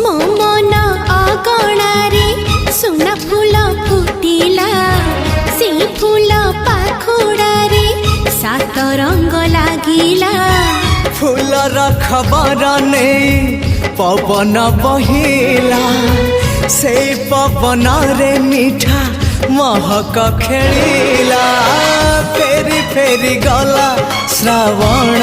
मो मन अगणारे सुना फूल फुटिला से फूल पाखुड़ारे सात रंग लागिला फूलर खबर नहीं पवन बहिला से पवन रे मीठा महक खेलिला फेरी फेरी गला श्रावण